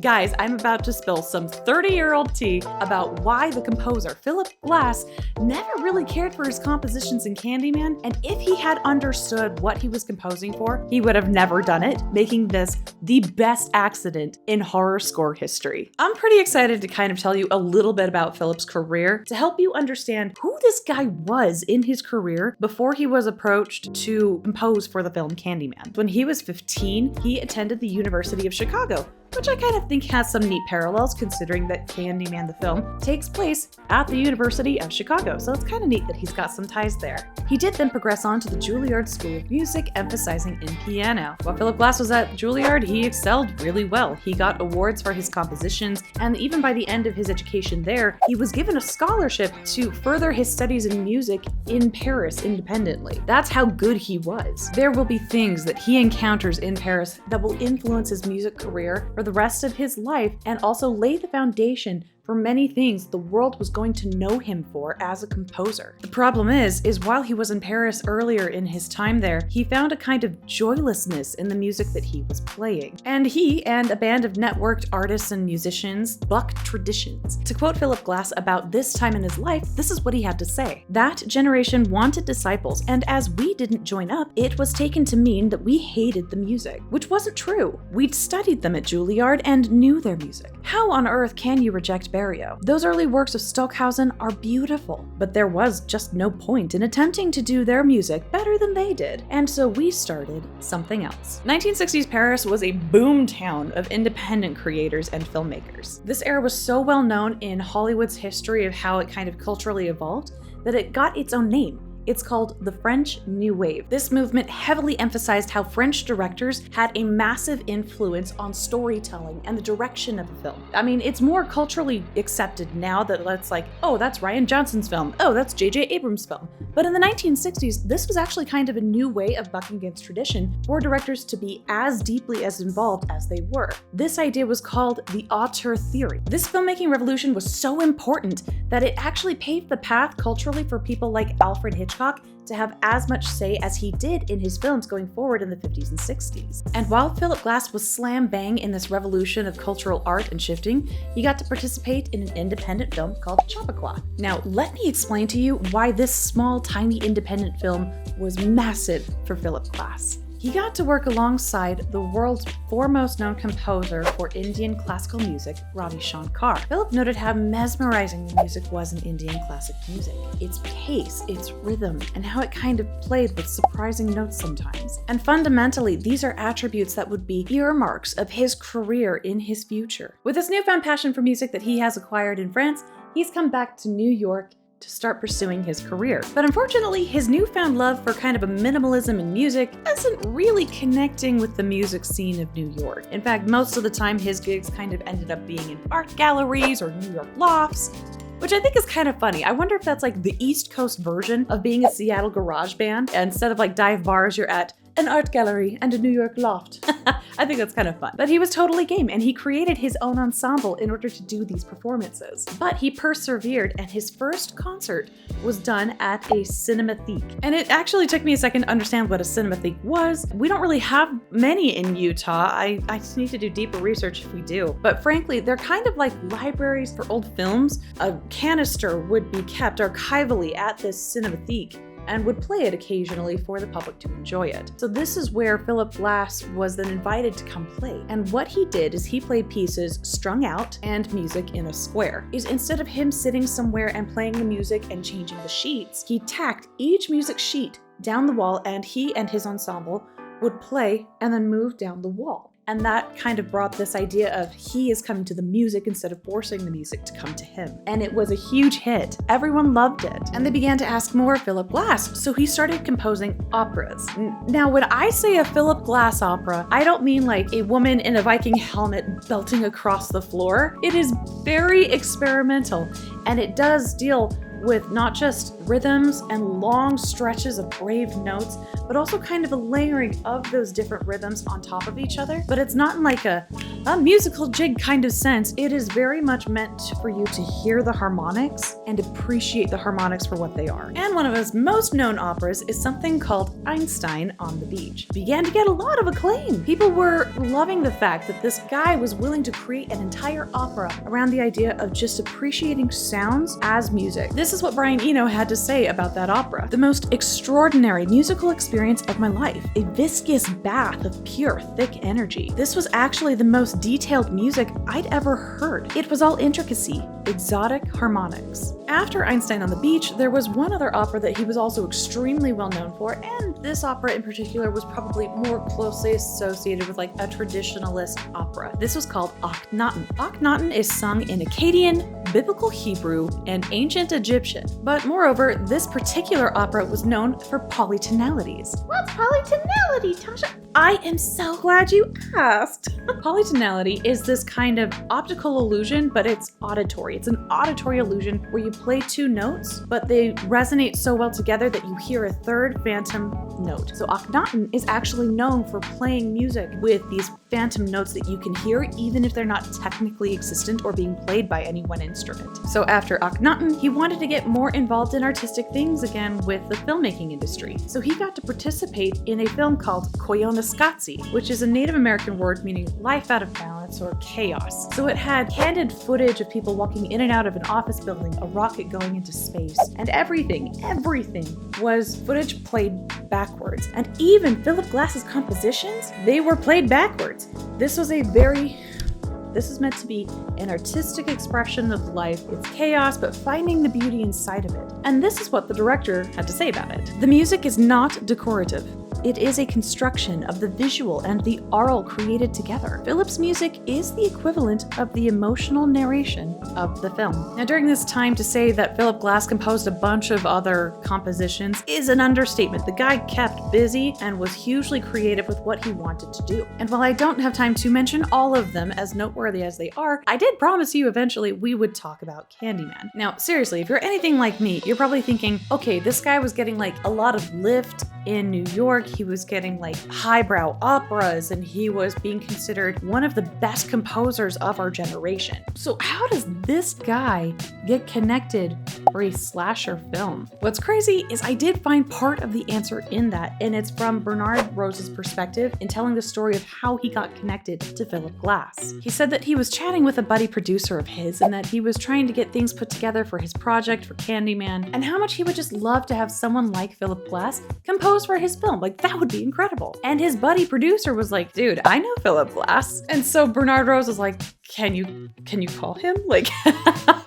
Guys, I'm about to spill some 30-year-old tea about why the composer, Philip Glass, never really cared for his compositions in Candyman, and if he had understood what he was composing for, he would have never done it, making this the best accident in horror score history. I'm pretty excited to kind of tell you a little bit about Philip's career to help you understand who this guy was in his career before he was approached to compose for the film Candyman. When he was 15, he attended the University of Chicago, which I kind of think has some neat parallels considering that Candyman the film takes place at the University of Chicago, so it's kind of neat that he's got some ties there. He did then progress on to the Juilliard School of Music, emphasizing in piano. While Philip Glass was at Juilliard, he excelled really well. He got awards for his compositions, and even by the end of his education there, he was given a scholarship to further his studies in music in Paris independently. That's how good he was. There will be things that he encounters in Paris that will influence his music career for the rest of his life and also lay the foundation for many things the world was going to know him for as a composer. The problem is while he was in Paris earlier in his time there, he found a kind of joylessness in the music that he was playing. And he and a band of networked artists and musicians bucked traditions. To quote Philip Glass about this time in his life, this is what he had to say. That generation wanted disciples, and as we didn't join up, it was taken to mean that we hated the music, which wasn't true. We'd studied them at Juilliard and knew their music. How on earth can you reject Barrio? Those early works of Stockhausen are beautiful, but there was just no point in attempting to do their music better than they did, and so we started something else. 1960s Paris was a boom town of independent creators and filmmakers. This era was so well known in Hollywood's history of how it kind of culturally evolved that it got its own name. It's called the French New Wave. This movement heavily emphasized how French directors had a massive influence on storytelling and the direction of the film. I mean, it's more culturally accepted now that it's like, oh, that's Rian Johnson's film. Oh, that's J.J. Abrams' film. But in the 1960s, this was actually kind of a new way of bucking against tradition for directors to be as deeply as involved as they were. This idea was called the auteur theory. This filmmaking revolution was so important that it actually paved the path culturally for people like Alfred Hitchcock to have as much say as he did in his films going forward in the 50s and 60s. And while Philip Glass was slam bang in this revolution of cultural art and shifting, he got to participate in an independent film called Chappaqua. Now, let me explain to you why this small, tiny independent film was massive for Philip Glass. He got to work alongside the world's foremost known composer for Indian classical music, Ravi Shankar. Philip noted how mesmerizing the music was in Indian classic music. Its pace, its rhythm, and how it kind of played with surprising notes sometimes. And fundamentally, these are attributes that would be earmarks of his career in his future. With this newfound passion for music that he has acquired in France, he's come back to New York to start pursuing his career. But unfortunately, his newfound love for kind of a minimalism in music isn't really connecting with the music scene of New York. In fact, most of the time his gigs kind of ended up being in art galleries or New York lofts, which I think is kind of funny. I wonder if that's like the East Coast version of being a Seattle garage band. And instead of like dive bars, you're at an art gallery and a New York loft. I think that's kind of fun. But he was totally game, and he created his own ensemble in order to do these performances. But he persevered, and his first concert was done at a cinematheque. And it actually took me a second to understand what a cinematheque was. We don't really have many in Utah. I just need to do deeper research if we do. But frankly, they're kind of like libraries for old films. A canister would be kept archivally at this cinematheque and would play it occasionally for the public to enjoy it. So this is where Philip Glass was then invited to come play. And what he did is he played pieces strung out and music in a square. Instead of him sitting somewhere and playing the music and changing the sheets, he tacked each music sheet down the wall, and he and his ensemble would play and then move down the wall. And that kind of brought this idea of he is coming to the music instead of forcing the music to come to him. And it was a huge hit. Everyone loved it. And they began to ask more of Philip Glass, so he started composing operas. Now, when I say a Philip Glass opera, I don't mean like a woman in a Viking helmet belting across the floor. It is very experimental, and it does deal with not just rhythms and long stretches of brave notes, but also kind of a layering of those different rhythms on top of each other. But it's not in like a musical jig kind of sense. It is very much meant for you to hear the harmonics and appreciate the harmonics for what they are. And one of his most known operas is something called Einstein on the Beach. It began to get a lot of acclaim. People were loving the fact that this guy was willing to create an entire opera around the idea of just appreciating sounds as music. This is what Brian Eno had to say about that opera. The most extraordinary musical experience of my life. A viscous bath of pure, thick energy. This was actually the most detailed music I'd ever heard. It was all intricacy, exotic harmonics. After Einstein on the Beach, there was one other opera that he was also extremely well known for, and this opera in particular was probably more closely associated with like a traditionalist opera. This was called Akhenaten. Akhenaten is sung in Akkadian, Biblical Hebrew, and ancient Egyptian. But moreover, this particular opera was known for polytonalities. What's polytonality, Tasha? I am so glad you asked. Polytonality is this kind of optical illusion, but it's auditory. It's an auditory illusion where you play two notes, but they resonate so well together that you hear a third phantom note. So Akhenaten is actually known for playing music with these phantom notes that you can hear even if they're not technically existent or being played by any one instrument. So after Akhenaten, he wanted to get more involved in artistic things again with the filmmaking industry. So he got to participate in a film called Koyaanisqatsi, which is a Native American word meaning life out of balance or chaos. So it had candid footage of people walking in and out of an office building, a rocket going into space, and everything was footage played backwards. And even Philip Glass's compositions, they were played backwards. This is meant to be an artistic expression of life. It's chaos, but finding the beauty inside of it. And this is what the director had to say about it. The music is not decorative. It is a construction of the visual and the aural created together. Philip's music is the equivalent of the emotional narration of the film. Now, during this time, to say that Philip Glass composed a bunch of other compositions is an understatement. The guy kept busy and was hugely creative with what he wanted to do. And while I don't have time to mention all of them, as noteworthy as they are, I did promise you eventually we would talk about Candyman. Now, seriously, if you're anything like me, you're probably thinking, okay, this guy was getting like a lot of lift in New York. He was getting like highbrow operas and he was being considered one of the best composers of our generation. So how does this guy get connected for a slasher film? What's crazy is I did find part of the answer in that, and it's from Bernard Rose's perspective in telling the story of how he got connected to Philip Glass. He said that he was chatting with a buddy producer of his and that he was trying to get things put together for his project for Candyman, and how much he would just love to have someone like Philip Glass compose for his film. Like, that would be incredible. And his buddy producer was like, dude, I know Philip Glass. And so Bernard Rose was like, can you call him? Like,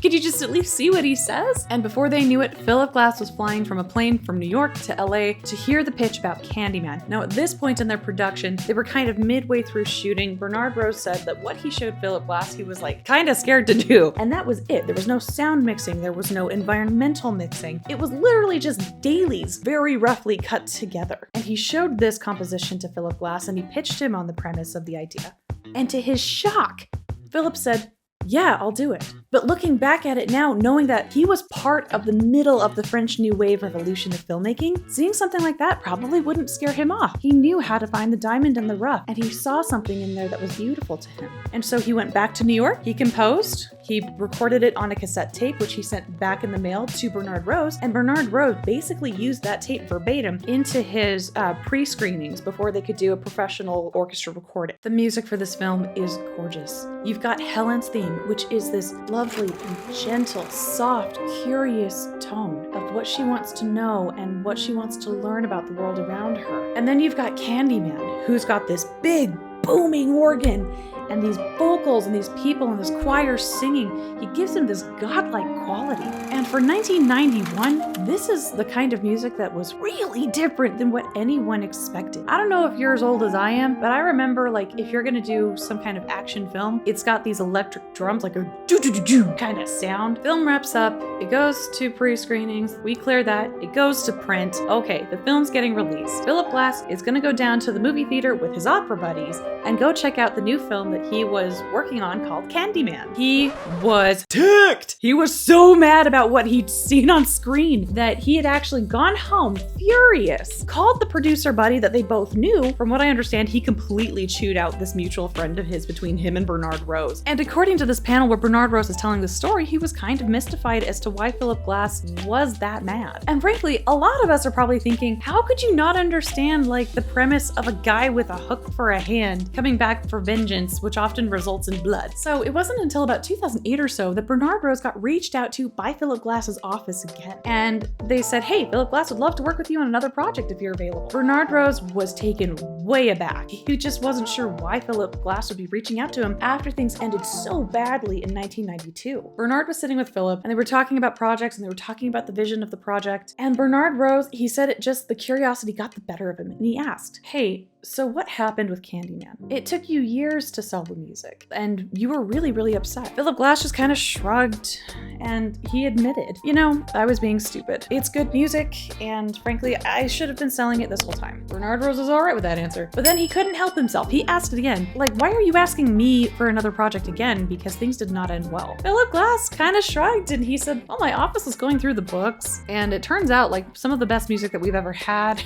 could you just at least see what he says? And before they knew it, Philip Glass was flying from a plane from New York to LA to hear the pitch about Candyman. Now, at this point in their production, they were kind of midway through shooting. Bernard Rose said that what he showed Philip Glass, he was like kind of scared to do. And that was it. There was no sound mixing. There was no environmental mixing. It was literally just dailies, very roughly cut together. And he showed this composition to Philip Glass and he pitched him on the premise of the idea. And to his shock, Philip said, yeah, I'll do it. But looking back at it now, knowing that he was part of the middle of the French New Wave revolution of filmmaking, seeing something like that probably wouldn't scare him off. He knew how to find the diamond in the rough, and he saw something in there that was beautiful to him. And so he went back to New York, he composed, he recorded it on a cassette tape, which he sent back in the mail to Bernard Rose, and Bernard Rose basically used that tape verbatim into his pre-screenings before they could do a professional orchestra recording. The music for this film is gorgeous. You've got Helen's theme, which is this lovely and gentle, soft, curious tone of what she wants to know and what she wants to learn about the world around her. And then you've got Candyman, who's got this big, booming organ and these vocals and these people and this choir singing. He gives him this godlike quality. And for 1991, this is the kind of music that was really different than what anyone expected. I don't know if you're as old as I am, but I remember, like, if you're gonna do some kind of action film, it's got these electric drums, like a do-do-do-do kind of sound. Film wraps up, it goes to pre-screenings, we clear that, it goes to print. Okay, the film's getting released. Philip Glass is gonna go down to the movie theater with his opera buddies and go check out the new film that that he was working on called Candyman. He was ticked. He was so mad about what he'd seen on screen that he had actually gone home furious, called the producer buddy that they both knew. From what I understand, he completely chewed out this mutual friend of his between him and Bernard Rose. And according to this panel where Bernard Rose is telling the story, he was kind of mystified as to why Philip Glass was that mad. And frankly, a lot of us are probably thinking, how could you not understand like the premise of a guy with a hook for a hand coming back for vengeance, which often results in blood? So it wasn't until about 2008 or so that Bernard Rose got reached out to by Philip Glass's office again. And they said, hey, Philip Glass would love to work with you on another project if you're available. Bernard Rose was taken way aback. He just wasn't sure why Philip Glass would be reaching out to him after things ended so badly in 1992. Bernard was sitting with Philip and they were talking about projects and they were talking about the vision of the project. And Bernard Rose, he said it just, the curiosity got the better of him. And he asked, hey, so what happened with Candyman? It took you years to sell the music and you were really, really upset. Philip Glass just kind of shrugged and he admitted, you know, I was being stupid. It's good music and frankly, I should have been selling it this whole time. Bernard Rose was all right with that answer, but then he couldn't help himself. He asked it again, like, why are you asking me for another project again? Because things did not end well. Philip Glass kind of shrugged and he said, well, my office was going through the books and it turns out like some of the best music that we've ever had.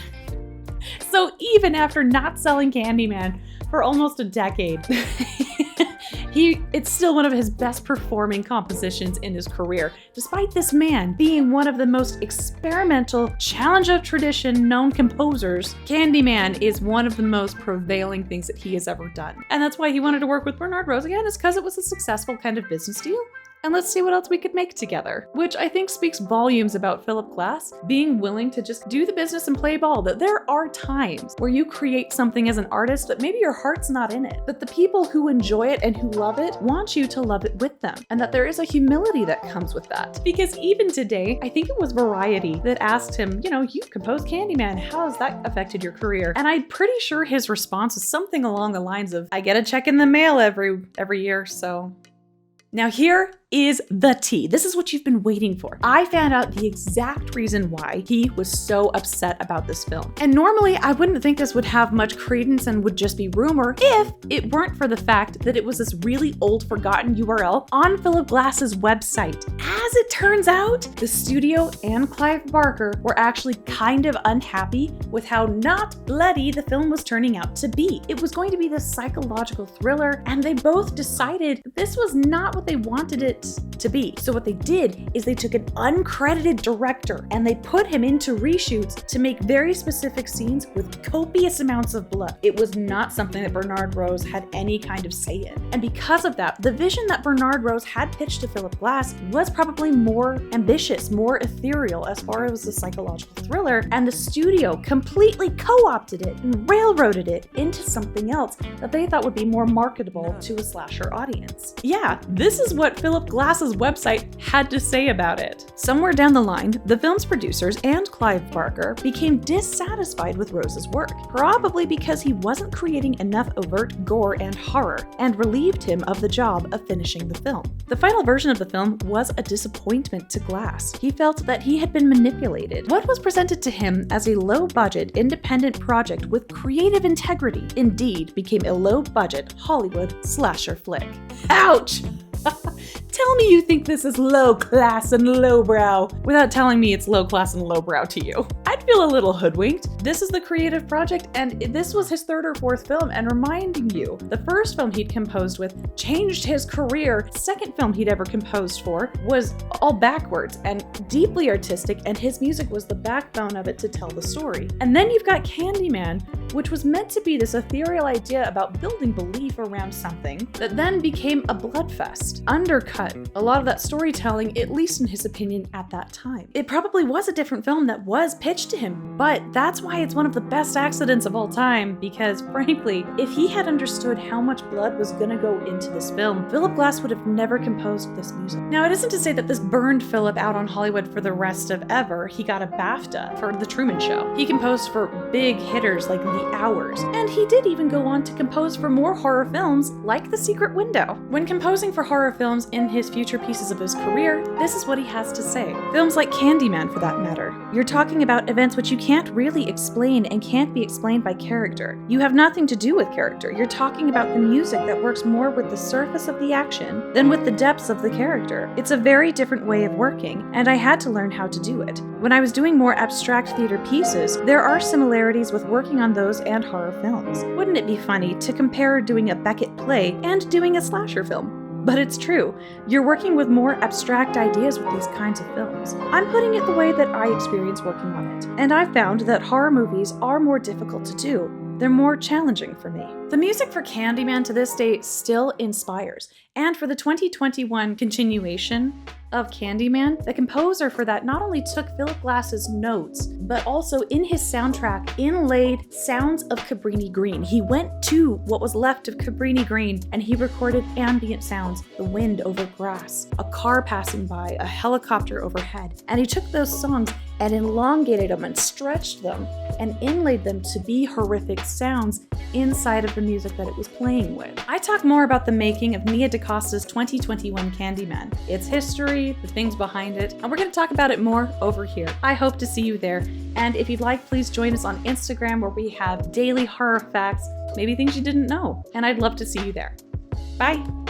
So even after not selling Candyman for almost a decade, it's still one of his best performing compositions in his career, despite this man being one of the most experimental, challenge of tradition known composers. Candyman is one of the most prevailing things that he has ever done. And that's why he wanted to work with Bernard Rose again, is because it was a successful kind of business deal. And let's see what else we could make together. Which I think speaks volumes about Philip Glass being willing to just do the business and play ball. That there are times where you create something as an artist that maybe your heart's not in it, but the people who enjoy it and who love it want you to love it with them. And that there is a humility that comes with that. Because even today, I think it was Variety that asked him, you know, you composed Candyman, how has that affected your career? And I'm pretty sure his response was something along the lines of, I get a check in the mail every year, so. Now here is the tea. This is what you've been waiting for. I found out the exact reason why he was so upset about this film. And normally I wouldn't think this would have much credence and would just be rumor if it weren't for the fact that it was this really old forgotten URL on Philip Glass's website. As it turns out, the studio and Clive Barker were actually kind of unhappy with how not bloody the film was turning out to be. It was going to be this psychological thriller, and they both decided this was not what they wanted it to be. So what they did is they took an uncredited director and they put him into reshoots to make very specific scenes with copious amounts of blood. It was not something that Bernard Rose had any kind of say in. And because of that, the vision that Bernard Rose had pitched to Philip Glass was probably more ambitious, more ethereal as far as the psychological thriller, and the studio completely co-opted it and railroaded it into something else that they thought would be more marketable to a slasher audience. Yeah, this is what Philip Glass's website had to say about it. Somewhere down the line, the film's producers and Clive Barker became dissatisfied with Rose's work, probably because he wasn't creating enough overt gore and horror, and relieved him of the job of finishing the film. The final version of the film was a disappointment to Glass. He felt that he had been manipulated. What was presented to him as a low-budget, independent project with creative integrity indeed became a low-budget Hollywood slasher flick. Ouch! Tell me you think this is low class and lowbrow without telling me it's low class and lowbrow to you. I'd feel a little hoodwinked. This is the creative project and this was his third or fourth film, and reminding you, the first film he'd composed with changed his career. Second film he'd ever composed for was all backwards and deeply artistic, and his music was the backbone of it to tell the story. And then you've got Candyman, which was meant to be this ethereal idea about building belief around something that then became a bloodfest, undercut a lot of that storytelling, at least in his opinion at that time. It probably was a different film that was pitched to him, but that's why it's one of the best accidents of all time, because frankly, if he had understood how much blood was gonna go into this film, Philip Glass would have never composed this music. Now, it isn't to say that this burned Philip out on Hollywood for the rest of ever. He got a BAFTA for The Truman Show. He composed for big hitters like The hours. And he did even go on to compose for more horror films like The Secret Window. When composing for horror films in his future pieces of his career, this is what he has to say. Films like Candyman, for that matter. You're talking about events which you can't really explain and can't be explained by character. You have nothing to do with character. You're talking about the music that works more with the surface of the action than with the depths of the character. It's a very different way of working, and I had to learn how to do it. When I was doing more abstract theater pieces, there are similarities with working on those and horror films. Wouldn't it be funny to compare doing a Beckett play and doing a slasher film? But it's true. You're working with more abstract ideas with these kinds of films. I'm putting it the way that I experience working on it. And I've found that horror movies are more difficult to do. They're more challenging for me. The music for Candyman to this day still inspires. And for the 2021 continuation of Candyman, the composer for that not only took Philip Glass's notes, but also in his soundtrack inlaid sounds of Cabrini Green. He went to what was left of Cabrini Green and he recorded ambient sounds, the wind over grass, a car passing by, a helicopter overhead. And he took those songs and elongated them and stretched them and inlaid them to be horrific sounds inside of the music that it was playing with. I talk more about the making of Nia DaCosta's 2021 Candyman, its history, the things behind it, and we're going to talk about it more over here. I hope to see you there, and if you'd like, please join us on Instagram where we have daily horror facts, maybe things you didn't know, and I'd love to see you there. Bye!